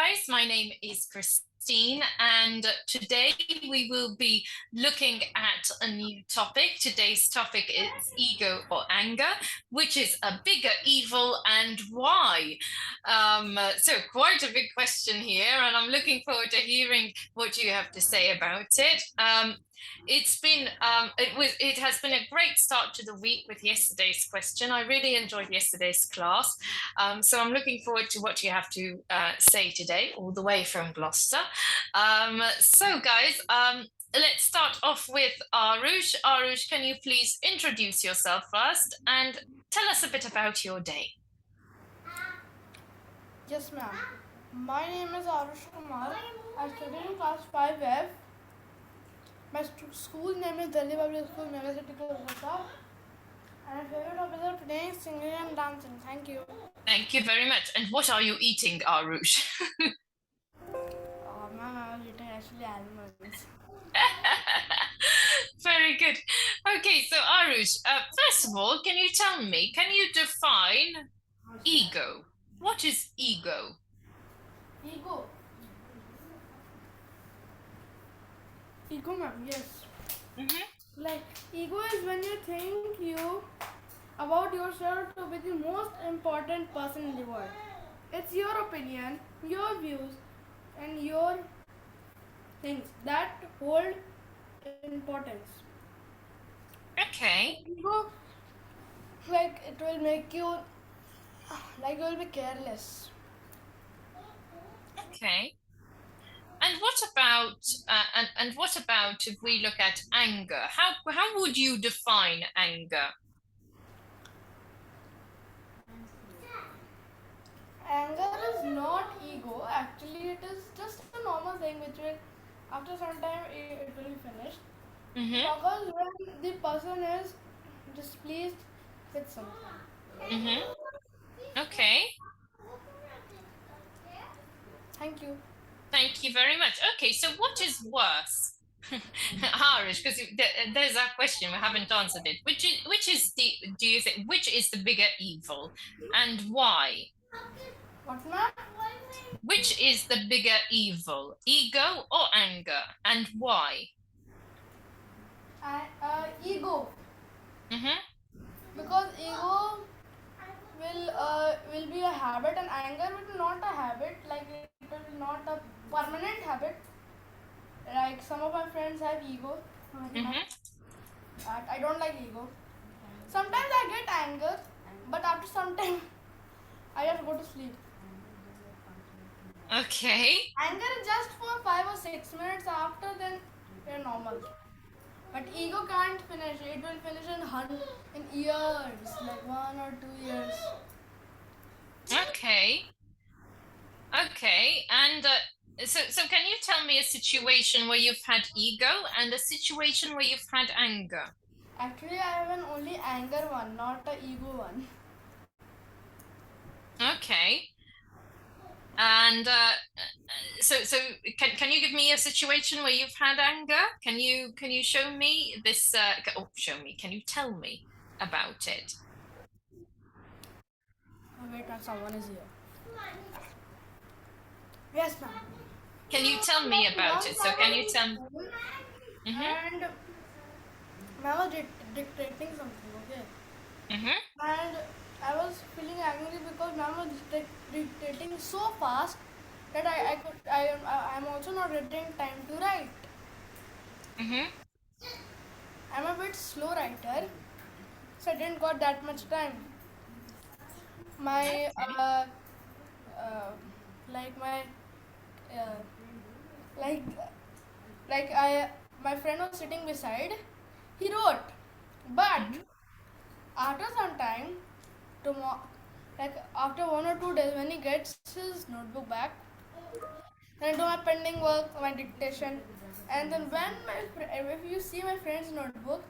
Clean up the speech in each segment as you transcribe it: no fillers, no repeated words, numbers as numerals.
guys, my name is Christine, and today we will be looking at a new topic. Today's topic is ego or anger, which is a bigger evil and why. So quite a big question here, and I'm looking forward to hearing what you have to say about it. It has been a great start to the week with yesterday's question. I really enjoyed yesterday's class. So I'm looking forward to what you have to say today, all the way from Gloucester. So guys, let's start off with Arush. Arush, can you please introduce yourself first and tell us a bit about your day? Yes, ma'am. My name is Arush Kumar. I study in class 5F. My school name is Delhi Public School, Mega City, Kolkata. And my favorite hobbies are playing, singing, and dancing. Thank you. Thank you very much. And what are you eating, Arush? Ma'am, I was eating actually almonds. Very good. Okay, so Arush, first of all, can you tell me, can you define ego? What is ego? Ego. Ego, ma'am, yes. Like, ego is when you think about yourself to be the most important person in the world. It's your opinion, your views, and your things that hold importance. Okay. Ego, like it will make you, like you will be careless. Okay. And what about if we look at anger? How would you define anger? Anger is not ego. Actually, it is just a normal thing which will, after some time, it will be finished. Because when the person is displeased with something. Okay. Thank you. Thank you very much. Okay, so what is worse? Harish, because there's that question, we haven't answered it. Do you think, which is the bigger evil and why? What, ma'am? Which is the bigger evil, ego or anger, and why? Ego. Because ego will be a habit and anger will be not a habit. Like it will not a permanent habit. Like some of my friends have ego. I don't like ego. Sometimes I get anger, but after some time, I just go to sleep. Okay. Anger is just for 5 or 6 minutes. After then, you're normal. But ego can't finish. It will finish in years, like 1 or 2 years. Okay. Okay. And so can you tell me a situation where you've had ego and a situation where you've had anger? Actually, I have an only anger one, not a ego one. Okay. And so can you give me a situation where you've had anger? Can you show me this? Can you tell me about it? Oh, wait, someone is here. Yes, ma'am. Can you tell me about it? So can you tell me? And ma'am was dictating something, okay? And I was feeling angry because ma'am was dictating so fast that I'm also not getting time to write. I'm a bit slow writer, so I didn't got that much time. My my friend was sitting beside. He wrote, but after some time, after 1 or 2 days, when he gets his notebook back, then I do my pending work, my dictation, and then if you see my friend's notebook,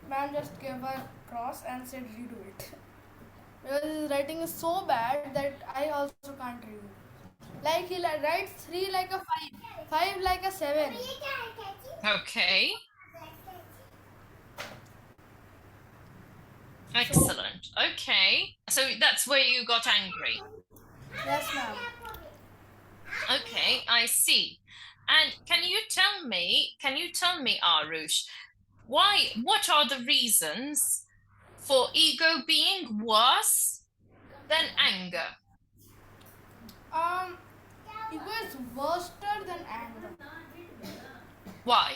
ma'am just gave a cross and said redo it. Because his writing is so bad that I also can't read it. Like he writes 3 like a 5, 5 like a 7. Okay. Excellent. Okay. So that's where you got angry. Yes, ma'am. Okay, I see. And can you tell me, Arush, what are the reasons for ego being worse than anger? Um, ego is worse than anger Why?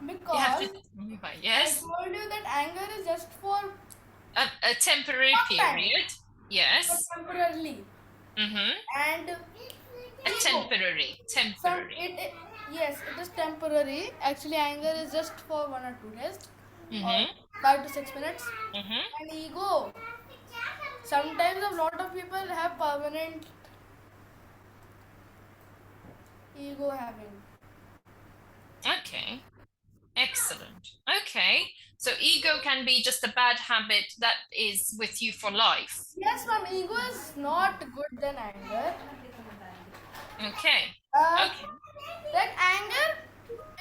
You have to because tell me why. I Yes? told you that anger is just for A temporary some time, period. for Yes. temporarily, Mm-hmm. and A ego. temporary, Some temporary. yes, it is temporary. Actually, anger is just for 1 or 2 days, or Mm-hmm. 5 to 6 minutes. Mm-hmm. And ego, sometimes a lot of people have permanent ego having. Okay. Excellent. Okay. So ego can be just a bad habit that is with you for life. Yes, ma'am, ego is not good than anger. Okay. Uh, Okay. that anger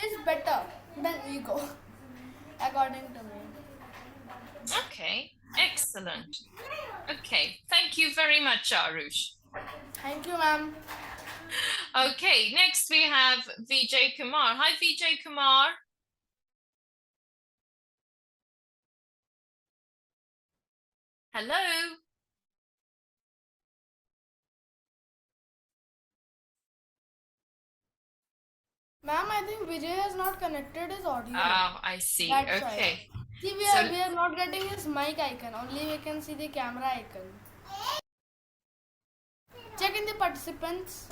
is better than ego, according to me. Okay. Excellent. Okay. Thank you very much, Arush. Thank you, ma'am. Okay. Next we have Vijay Kumar. Hi, Vijay Kumar. Hello. Ma'am, I think Vijay has not connected his audio. Oh, I see. That's why. Okay. See, we So, are we are not getting his mic icon. Only we can see the camera icon. Check in the participants.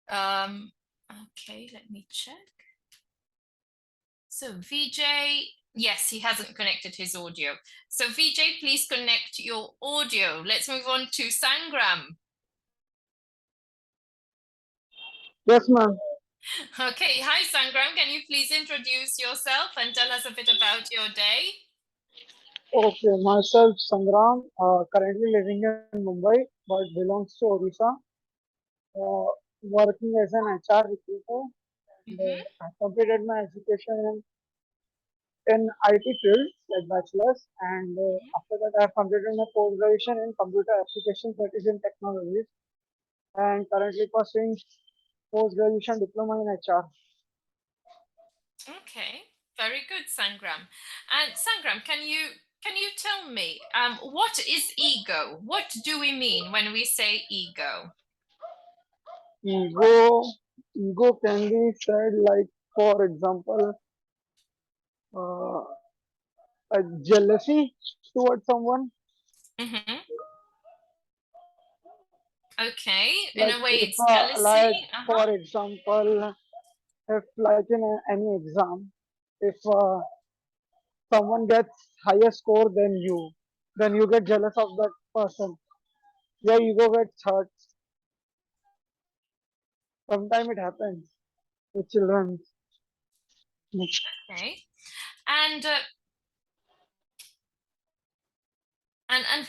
um, okay, let me check. So VJ, yes, he hasn't connected his audio. So VJ, please connect your audio. Let's move on to Sangram. Yes, ma'am. Okay, hi Sangram. Can you please introduce yourself and tell us a bit about your day? Okay, myself Sangram, currently living in Mumbai, but belongs to Odisha. Uh, Working as an HR recruiter. And, Mm-hmm. I completed my education in IT field, like bachelor's, and after that I have completed my post graduation in computer applications, that is in technologies, and currently pursuing post graduation diploma in HR. Okay, very good, Sangram. And Sangram, can you tell me what is ego? What do we mean when we say ego? Ego, ego can be said like, for example, uh, a jealousy towards someone. Mm-hmm. Okay, in Like a way, if it's jealousy. like Uh-huh. for example, if like in any exam, if someone gets higher score than you, then you get jealous of that person. Your ego gets hurt. Sometimes it happens with children. Okay. And and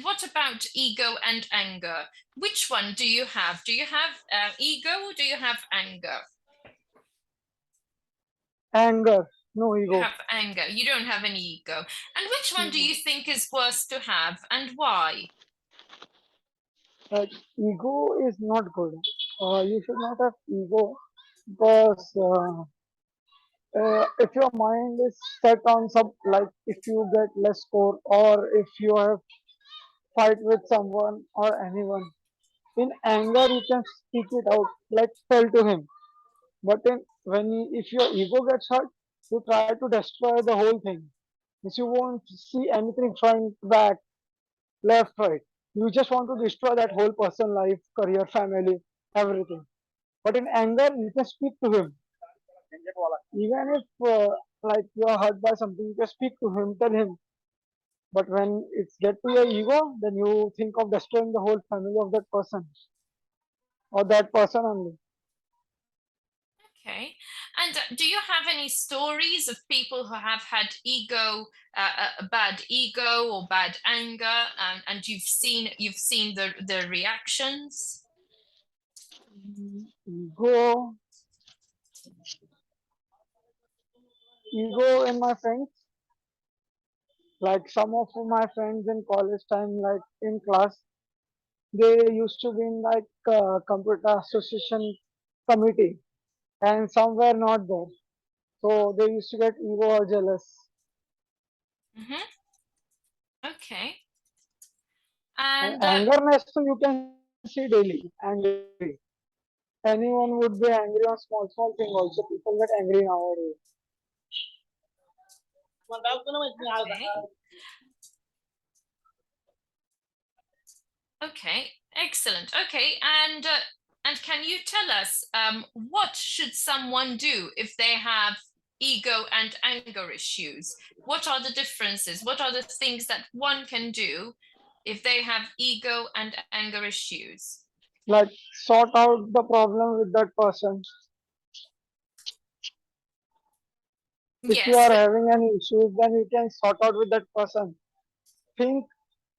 what about ego and anger? Which one do you have? Do you have ego or do you have anger? Anger, no You ego. have anger. You don't have any ego. And which one do No. you think is worse to have and why? Like ego is not good. You should not have ego because if your mind is set on some, like if you get less score or if you have fight with someone or anyone. In anger, you can speak it out, like tell to him. But if your ego gets hurt, you try to destroy the whole thing. If you won't see anything front, back, left, right. You just want to destroy that whole person life, career, family, everything. But in anger, you can speak to him. Even if like you are hurt by something, you can speak to him, tell him. But when it's get to your ego, then you think of destroying the whole family of that person or that person only. Okay. And do you have any stories of people who have had ego, a bad ego or bad anger, and you've seen the reactions? Ego, ego in my friends, like some of my friends in college time, like in class, they used to be in like computer association committee, and some were not there. So they used to get ego or jealous. Mm-hmm. Okay. And And angerness, so you can see daily, angry. Anyone would be angry on small thing also. People get angry nowadays. okay. Okay. Excellent. Okay. And can you tell us what should someone do if they have ego and anger issues? What are the differences? What are the things that one can do if they have ego and anger issues? Like sort out the problem with that person. If you Yes. are having any issues, then you can sort out with that person. Think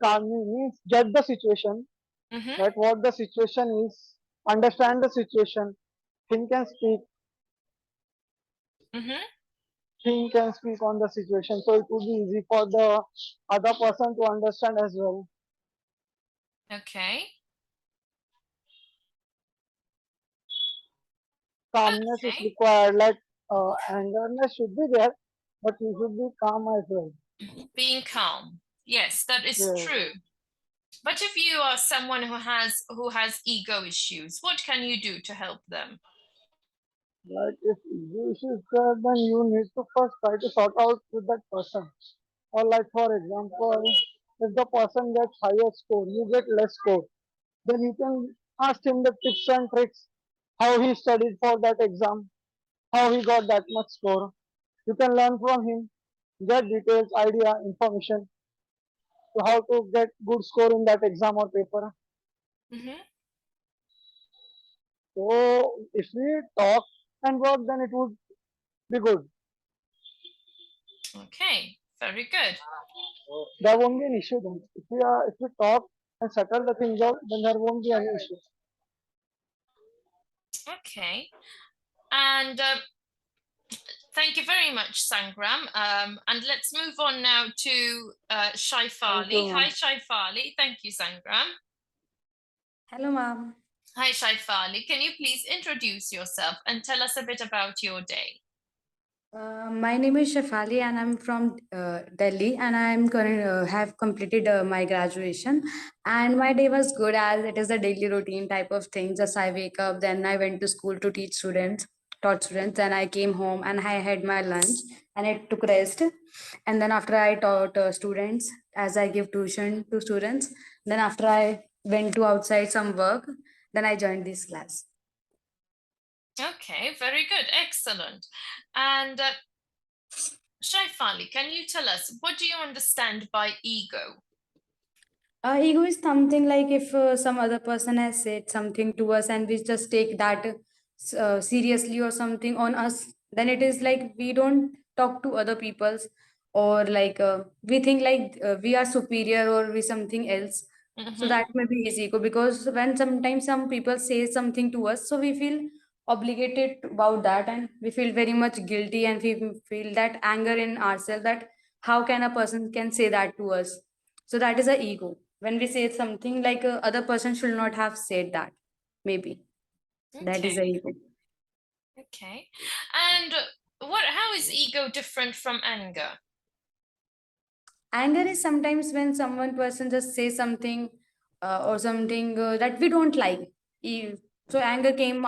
calmly means get the situation, Mm-hmm. that what the situation is, understand the situation, think and speak, Mm-hmm. think and speak on the situation. So it would be easy for the other person to understand as well. Okay. Calmness is Okay. required, like angerness should be there, but you should be calm as well. Being calm. Yes, that is Yes. true. But if you are someone who has ego issues, what can you do to help them? Like if issue is there, then you need to first try to sort out with that person. Or like for example, if the person gets higher score, you get less score, then you can ask him the tips and tricks, how he studied for that exam, how he got that much score. You can learn from him, get details, idea, information to how to get good score in that exam or paper. Mm-hmm. So if we talk and work, then it would be good. Okay, very good. There won't be an issue then. If we talk and settle the things out, then there won't be any issue. Okay, and thank you very much, Sangram. And let's move on now to Thank you, Shaifali. Hi, ma'am. Shaifali. Thank you, Sangram. Hello, ma'am. Hi, Shaifali. Can you please introduce yourself and tell us a bit about your day? My name is Shafali, and I'm from Delhi, and have completed my graduation. And my day was good as it is a daily routine type of thing. Just I wake up, then I went to school to taught students, then I came home and I had my lunch and I took rest. And then after I taught students, as I give tuition to students, then after I went to outside some work, then I joined this class. Okay, very good. Excellent. And Shaifali, can you tell us what do you understand by ego? Ego is something like if some other person has said something to us and we just take that seriously or something on us, then it is like we don't talk to other people's, or like we think like we are superior or we something else. So Mm-hmm. that may be his ego, because when sometimes some people say something to us, so we feel obligated about that and we feel very much guilty and we feel that anger in ourselves, that how can a person can say that to us. So that is a ego when we say something like other person should not have said that, maybe. So that is a Okay, ego. okay. And how is ego different from anger? Anger is sometimes when someone person just say something or something that we don't like. E- so anger came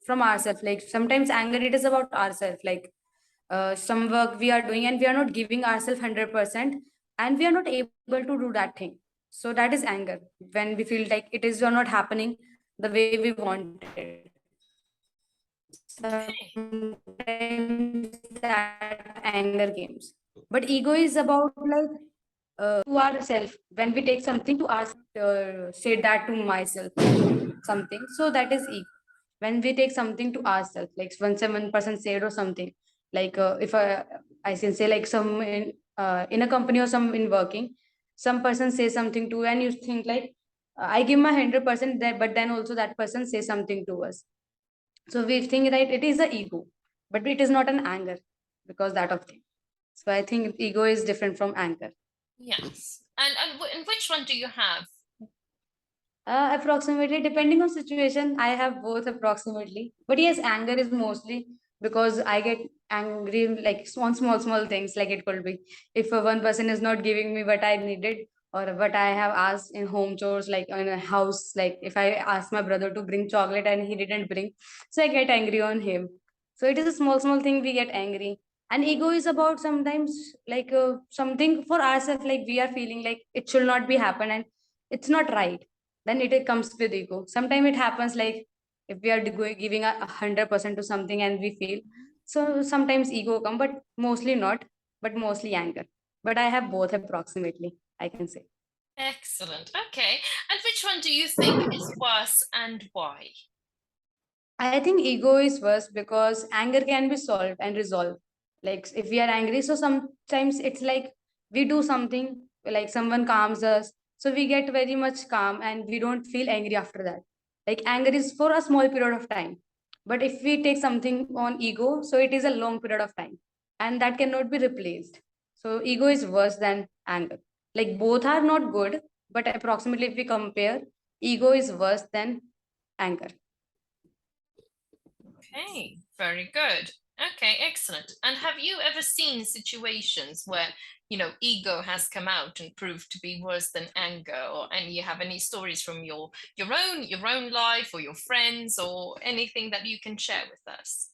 from ourselves, like sometimes anger it is about ourselves, like some work we are doing and we are not giving ourselves 100% and we are not able to do that thing. So that is anger, when we feel like it is not happening the way we wanted. Sometimes that anger games. But ego is about like saying to ourselves, when we take something to ourselves, say that to myself, something. So that is ego. When we take something to ourselves, like when someone person said or something, like if I can say like some in a company or some in working, some person says something to, and you think like I give my 100% there, but then also that person says something to us. So we think that it is a ego, but it is not an anger, because that of thing. So I think ego is different from anger. Yes. And which one do you have? Approximately, depending on situation, I have both approximately. But yes, anger is mostly because I get angry like on small things. Like it could be if one person is not giving me what I needed or what I have asked in home chores, like in a house. Like if I ask my brother to bring chocolate and he didn't bring, so I get angry on him. So it is a small thing we get angry. And ego is about sometimes like something for ourselves, like we are feeling like it should not be happen and it's not right, then it comes with ego. Sometimes it happens like if we are giving 100% to something and we feel, so sometimes ego come, but mostly not, but mostly anger. But I have both approximately, I can say. Excellent. Okay. And which one do you think is worse and why? I think ego is worse because anger can be solved and resolved. Like if we are angry, so sometimes it's like we do something, like someone calms us, so we get very much calm and we don't feel angry after that. Like anger is for a small period of time, but if we take something on ego, so it is a long period of time, and that cannot be replaced. So ego is worse than anger. Like both are not good, but approximately if we compare, ego is worse than anger. Okay, very good. Okay, excellent. And have you ever seen situations where, ego has come out and proved to be worse than anger, and you have any stories from your own life or your friends or anything that you can share with us?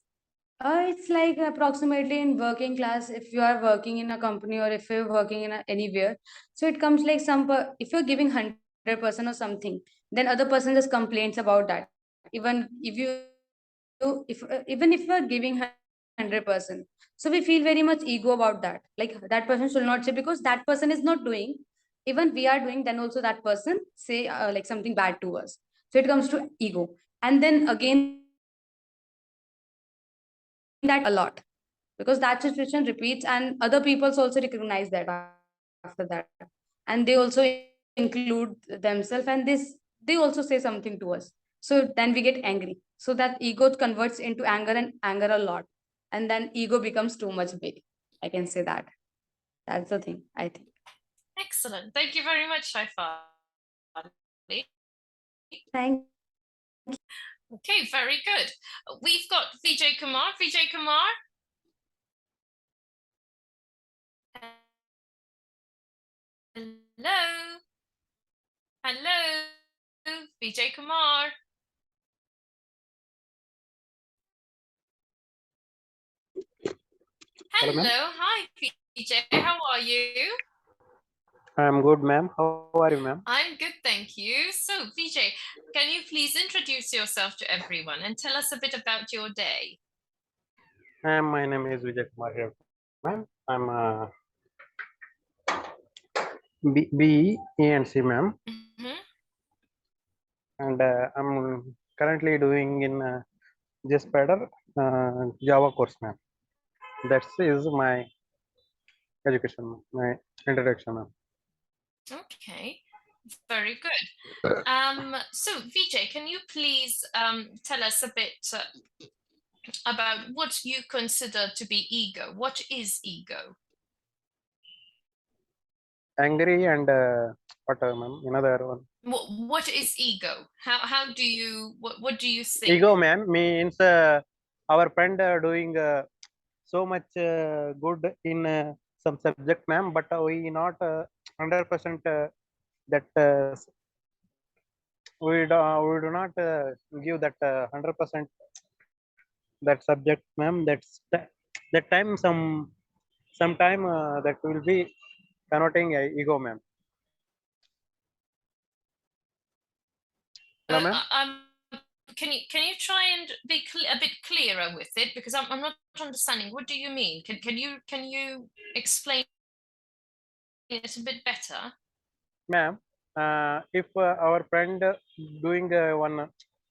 It's like approximately in working class, if you are working in a company or if you're working in anywhere, so it comes like if you're giving 100% or something, then other person just complains about that. Even if you're giving 100%, so we feel very much ego about that. Like that person should not say because that person is not doing. Even we are doing, then also that person say like something bad to us. So it comes to ego, and then again that situation repeats a lot because that situation repeats and other people's also recognize that after that, and they also include themselves, and this they also say something to us. So then we get angry, so that ego converts into anger and anger a lot, and then ego becomes too much big. I can say that. That's the thing, I think. Excellent. Thank you very much, Shaifali. Thank you. Okay, very good. We've got Vijay Kumar. Vijay Kumar. Hello. Hello, Vijay Kumar. Hello, ma'am. Hello. Hi, Vijay. How are you? I'm good, ma'am. How are you, ma'am? I'm good, thank you. So, Vijay, can you please introduce yourself to everyone and tell us a bit about your day? My name is Vijay Kumar here, ma'am. I'm BE and C, ma'am, Mhm. and I'm currently doing in JSPader Java course, ma'am. That is my education, my introduction, ma'am. Okay, very good. So, Vijay, can you please tell us a bit about what you consider to be ego? What is ego? Angry and what, ma'am? Another one. What is ego? How do you what do you think? Ego, ma'am, means our friend doing so much good in some subject, ma'am, but we not 100% that we do not give that 100% that subject, ma'am. That time sometime that will be connoting ego, ma'am. Hello, ma'am. Can you try and be a bit clearer with it, because I'm not understanding. What do you mean? Can you explain it a bit better? Ma'am, if our friend doing one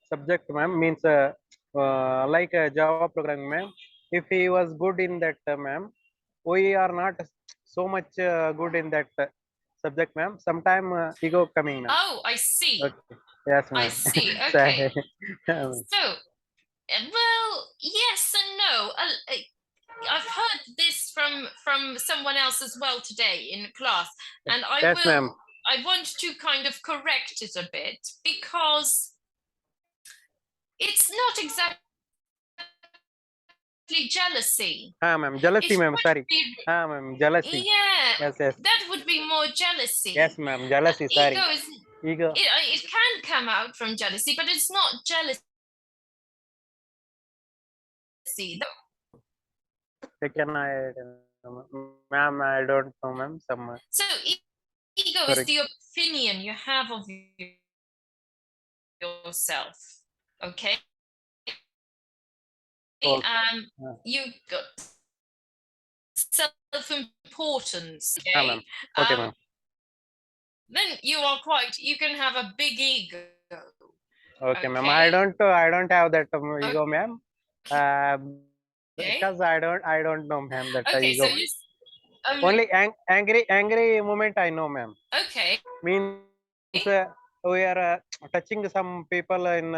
subject, ma'am, means like Java programming, ma'am. If he was good in that, ma'am, we are not so much good in that subject, ma'am. Sometime ego coming, ma'am. Oh, I see. Okay. Yes, I ma'am. see. Sorry. Okay. So, well, yes and no. I've heard this from someone else as well today in class, and I Yes, will ma'am. I want to kind of correct it a bit, because it's not exactly jealousy. ma'am, jealousy, It ma'am. would Sorry. be, Ma'am, jealousy. yeah, Yes, yes. that would be more jealousy. Yes, ma'am, jealousy. Sorry. Ego is, Ego. it can come out from jealousy, but it's not jealousy. Can I, ma'am? I don't know, ma'am. Some. So ego is Sorry. the opinion you have of yourself. Okay. Oh, You got self-importance. ma'am. Okay. Okay, ma'am. Then you can have a big ego. Okay, ma'am. Okay. I don't have that ego, ma'am. Because I don't know, ma'am, that Okay, ego. so you Only angry moment I know, ma'am. okay. Means we are touching some people in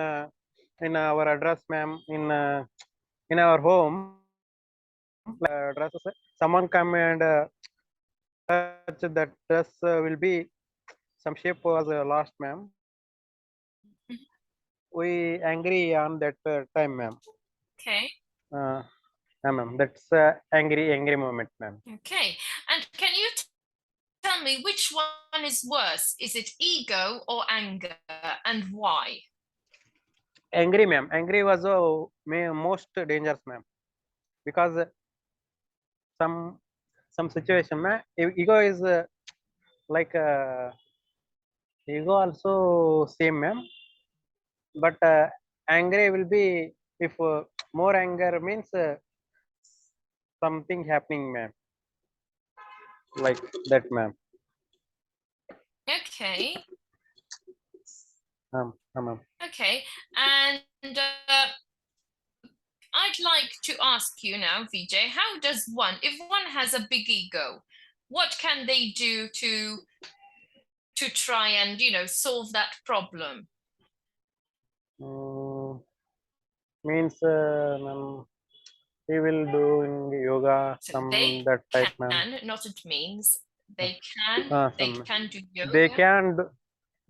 our address, ma'am, in our home. Address, someone come and touch that dress will be some shape was lost, ma'am. We angry on that time, ma'am. Okay. Ma'am, that's angry moment, ma'am. Okay. And can you tell me which one is worse? Is it ego or anger, and why? Angry, ma'am. Angry was most dangerous, ma'am, because some situation, ma'am. Ego is like ego also same, ma'am, but angry will be if more anger means something happening, ma'am, like that, ma'am. Okay. Ma'am. Okay. And I'd like to ask you now, Vijay, how does one, if one has a big ego, what can they do to try and solve that problem? Means ma'am, he will doing yoga, So some they that type, ma'am. can, not it means they can do yoga.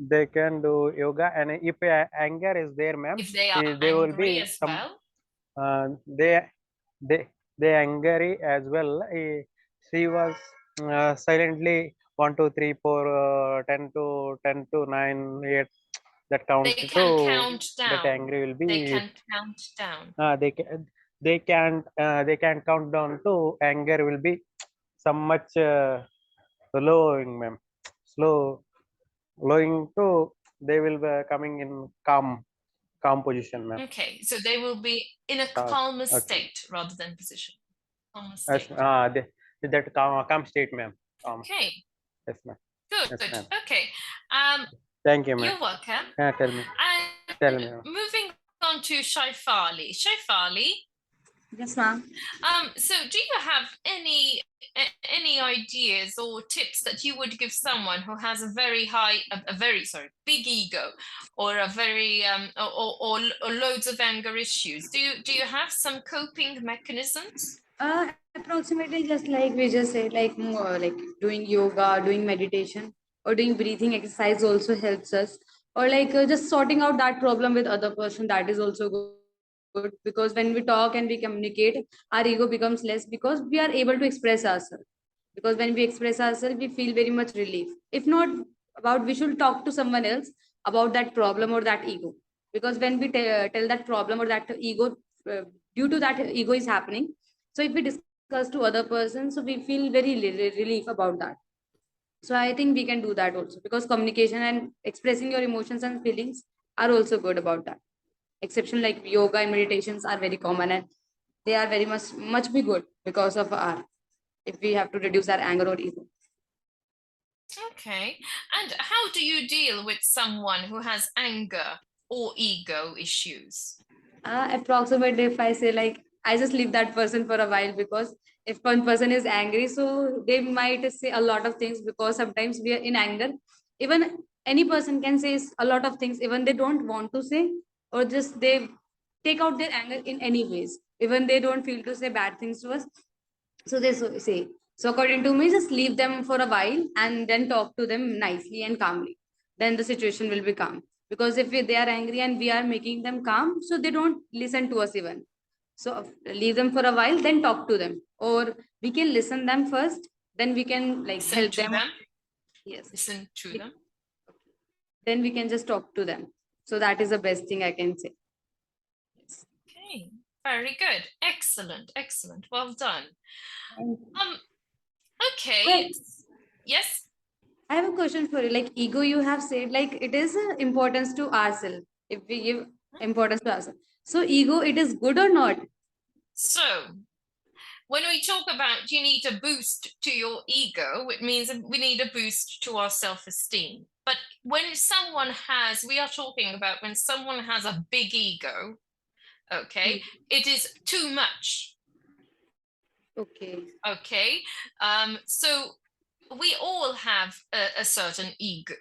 They can do yoga, and if anger is there, ma'am, if they are there will angry be as some well. they angry as well. She was silently 1 2 3 4 10 to 9 8 that count They to can count that down. angry will They be can count down. they can count down to anger will be some much slowing, ma'am, slowing to they will be coming in calm position, ma'am. Okay, so they will be in a calmer state rather than position. Calmer Yes, state. that calm state, ma'am. Okay, Yes, ma'am. good. Yes, ma'am. Okay, Thank you, ma'am. you're welcome. Tell me. And Tell me, ma'am. moving on to Shaifali. Shaifali, Yes, ma'am. so do you have any ideas or tips that you would give someone who has a very big ego, or a very or loads of anger issues? Do you have some coping mechanisms? Approximately just like we just said, like more like doing yoga, doing meditation, or doing breathing exercise also helps us. Or like just sorting out that problem with other person, that is also good, because when we talk and we communicate, our ego becomes less because we are able to express ourselves. Because when we express ourselves, we feel very much relief. If not about, we should talk to someone else about that problem or that ego. Because when we tell that problem or that ego, due to that ego is happening, so if we discuss to other person, so we feel very relief about that. So I think we can do that also, because communication and expressing your emotions and feelings are also good about that. Exception like yoga and meditations are very common, and they are very much be good because of our, if we have to reduce our anger or ego. Okay, and how do you deal with someone who has anger or ego issues? Approximately, if I say, like, I just leave that person for a while, because if one person is angry, so they might say a lot of things, because sometimes we are in anger. Even any person can say a lot of things, even they don't want to say, or just they take out their anger in any ways. Even they don't feel to say bad things to us, so they say. So according to me, just leave them for a while and then talk to them nicely and calmly. Then the situation will be calm. Because if they are angry and we are making them calm, so they don't listen to us even. So leave them for a while, then talk to them. Or we can listen them first, then we can like Listen help to them. them. Yes. Listen to them. Then we can just talk to them. So that is the best thing I can say. Okay, very good. Excellent, excellent. Well done. Okay. Wait, Yes. I have a question for you. Like ego, you have said like it is importance to ourselves. If we give importance to ourselves, so ego, it is good or not? So when we talk about you need a boost to your ego, it means we need a boost to our self-esteem. But when someone has, we are talking about when someone has a big ego, okay, it is too much. Okay. Okay. So we all have a certain ego.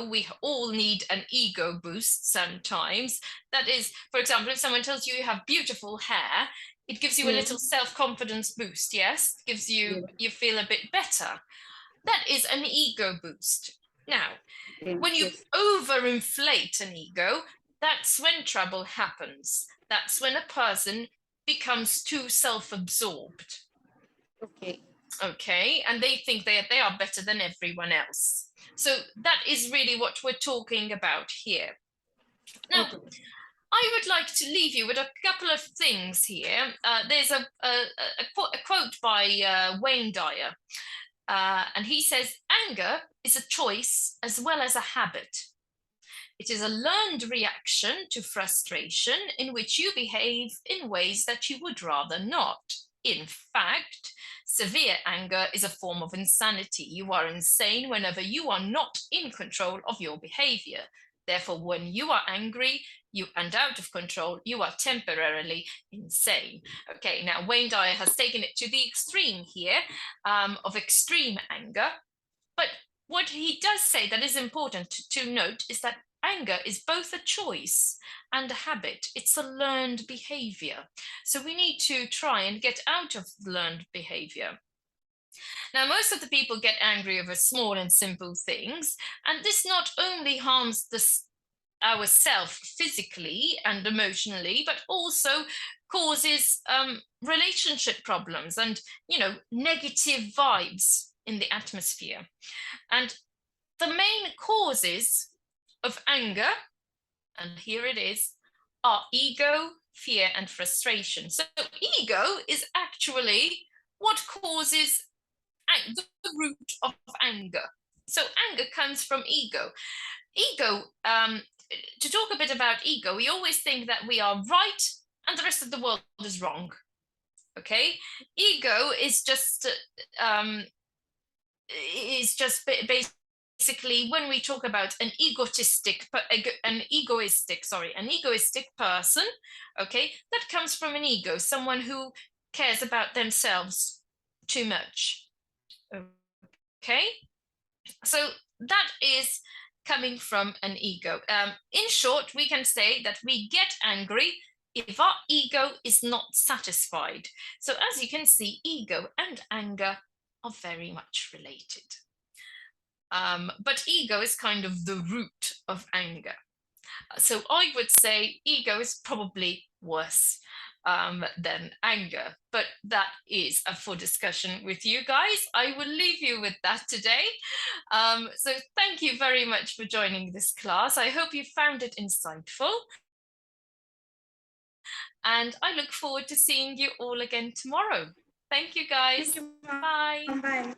We all need an ego boost sometimes. That is, for example, if someone tells you you have beautiful hair, it gives you a little self-confidence boost. Yes, it gives you, you feel a bit better. That is an ego boost. Now, when you overinflate an ego, that's when trouble happens. That's when a person becomes too self-absorbed. Okay. Okay, and they think they are better than everyone else. So that is really what we're talking about here. Now, I would like to leave you with a couple of things here. There's a quote by Wayne Dyer, and he says, "Anger is a choice as well as a habit. It is a learned reaction to frustration in which you behave in ways that you would rather not. In fact, severe anger is a form of insanity. You are insane whenever you are not in control of your behavior. Therefore, when you are angry and out of control, you are temporarily insane." Okay, now Wayne Dyer has taken it to the extreme here of extreme anger. But what he does say that is important to note is that anger is both a choice and a habit. It's a learned behavior. So we need to try and get out of learned behavior. Now, most of the people get angry over small and simple things, and this not only harms ourselves physically and emotionally, but also causes relationship problems and, negative vibes in the atmosphere. And the main causes of anger, and here it is, are ego, fear, and frustration. So ego is actually what causes the root of anger. So anger comes from ego. Ego, to talk a bit about ego, we always think that we are right and the rest of the world is wrong. Okay, ego is just basically when we talk about an egoistic person, okay, that comes from an ego, someone who cares about themselves too much. Okay, so that is coming from an ego. In short, we can say that we get angry if our ego is not satisfied. So as you can see, ego and anger are very much related. But ego is kind of the root of anger. So I would say ego is probably worse than anger, but that is a full discussion with you guys. I will leave you with that today. So thank you very much for joining this class. I hope you found it insightful. And I look forward to seeing you all again tomorrow. Thank you, guys. Thank you, ma'am. Bye. Bye.